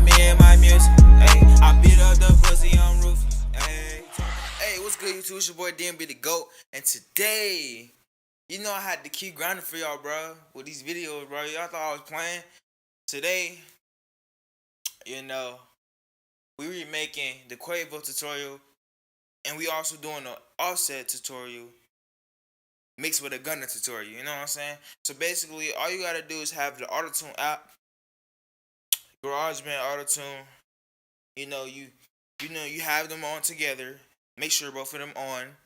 me and my music. Hey, I beat up the pussy, I'm ruthless. Hey, what's good, YouTube? It's your boy DMB the GOAT, and today, you know I had to keep grinding for y'all, bro, with these videos, bro. Y'all thought I was playing. Today, you know, we remaking the Quavo tutorial, and we also doing an offset tutorial mixed with a gunna tutorial. You know what I'm saying? So basically, all you gotta do is have the auto-tune app, GarageBand auto-tune. You know you have them on together. Make sure both of them on.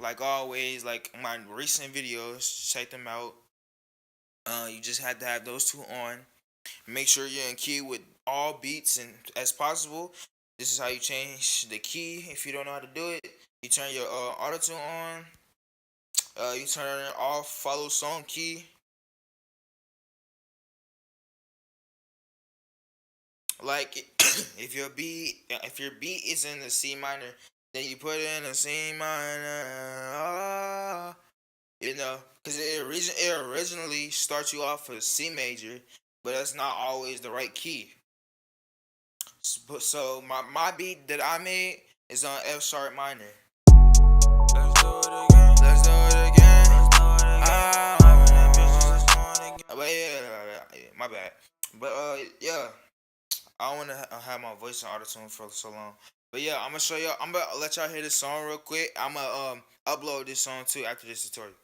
Like always, like my recent videos, check them out. You just have to have those two on. Make sure you're in key with all beats and as possible. This is how you change the key. If you don't know how to do it, you turn your auto tune on. You turn it off. Follow song key. Like if your beat is in the C minor, then you put it in the C minor. You know, because it originally starts you off with C major, but that's not always the right key. So my beat that I made is on F sharp minor. Let's do it again. Let's do it again. But yeah, my bad. But yeah, I don't want to have my voice in auto-tune for so long. But yeah, I'm gonna show y'all. I'm gonna let y'all hear this song real quick. I'm gonna upload this song too after this tutorial.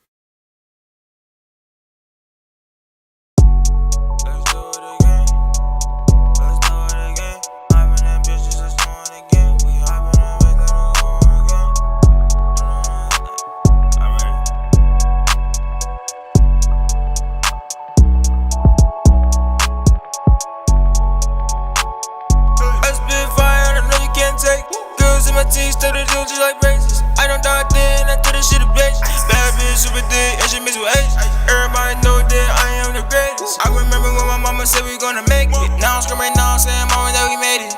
Let's do it again. Let's do it again. Hopping in bitches, let's do it again. We hopping in bitches, let's do it again. I'm ready. I spit fire, I know you can't take. Girls in my teeth, still the dudes just like braces. I don't die then, I throw this shit a bitch. Bad bitch, super thick, and she mixed with H. Everybody know that I am the greatest. I remember when my mama said we gonna make it. Now I'm screaming, now I'm saying, mama, that we made it.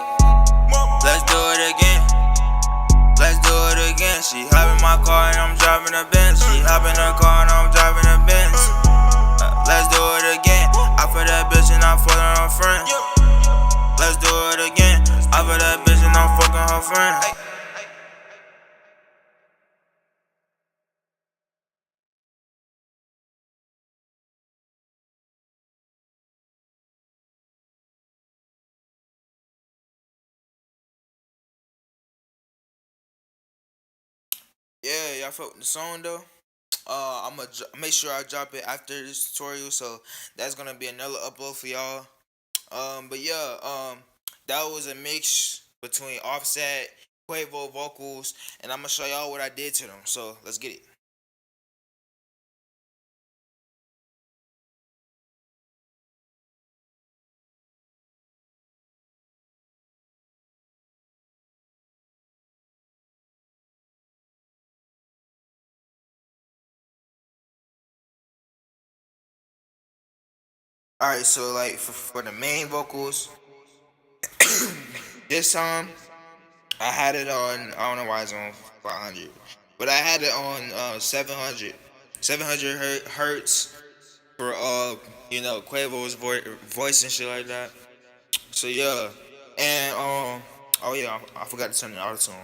Let's do it again. Let's do it again. She hop in my car and I'm driving a Benz. She hop in her car and I'm driving a Benz. Let's do it again. I for that bitch and I'm fucking her friend. Let's do it again. I for that bitch and I'm fucking her friend. Yeah, y'all fuck with the song though. I'ma make sure I drop it after this tutorial, so that's gonna be another upload for y'all. But yeah, that was a mix between Offset, Quavo vocals, and I'm gonna show y'all what I did to them. So let's get it. All right, so like for the main vocals, this time I had it on. I don't know why it's on 500, but I had it on 700, 700 hertz for Quavo's voice and shit like that. So yeah, and oh yeah, I forgot to turn the auto tune on.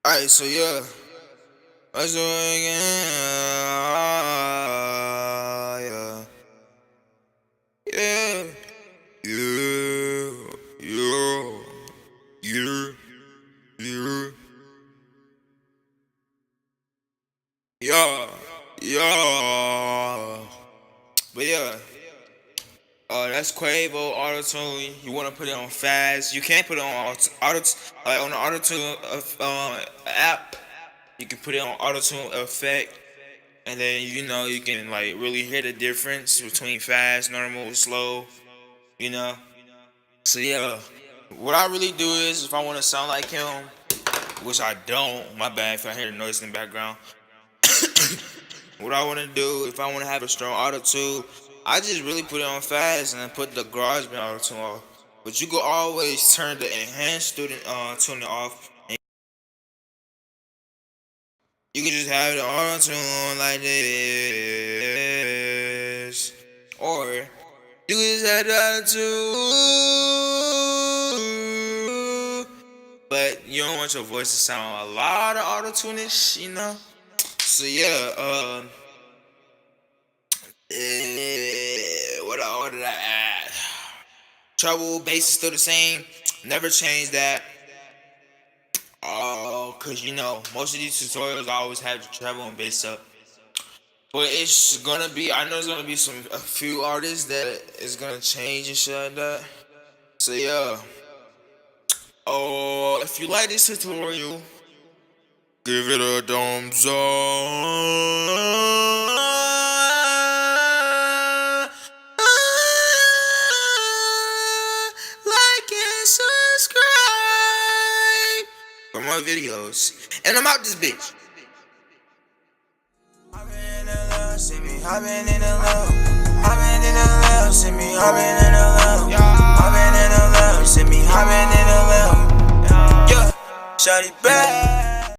All right, so yeah, let's do it again. Yeah, yeah, yeah, yeah, yeah, yeah, yeah. But yeah. That's Quavo auto tune. You want to put it on fast. You can't put it on on the auto tune app. You can put it on auto tune effect, and then you can like really hear the difference between fast, normal, slow. You know. So yeah, what I really do is if I want to sound like him, which I don't. My bad if I hear the noise in the background. What I want to do, if I want to have a strong auto tune, I just really put it on fast and then put the GarageBand auto tune off. But you can always turn the enhanced student tuning off You can just have the auto-tune like this, or you can just have the auto-tune, but you don't want your voice to sound a lot of auto-tune-ish, you know? So yeah, what did I add? Treble, bass is still the same, never change that. Cause you know, most of these tutorials always have the treble and bass up. But it's gonna be, I know there's gonna be a few artists that is gonna change and shit like that. So yeah. Oh, if you like this tutorial, give it a thumbs up. Like and subscribe for more videos. And I'm out this bitch. See me hopping in the love, hopping in the love, see me hopping in the love, hopping in the love, see me hopping in the love, yeah, shawty bad.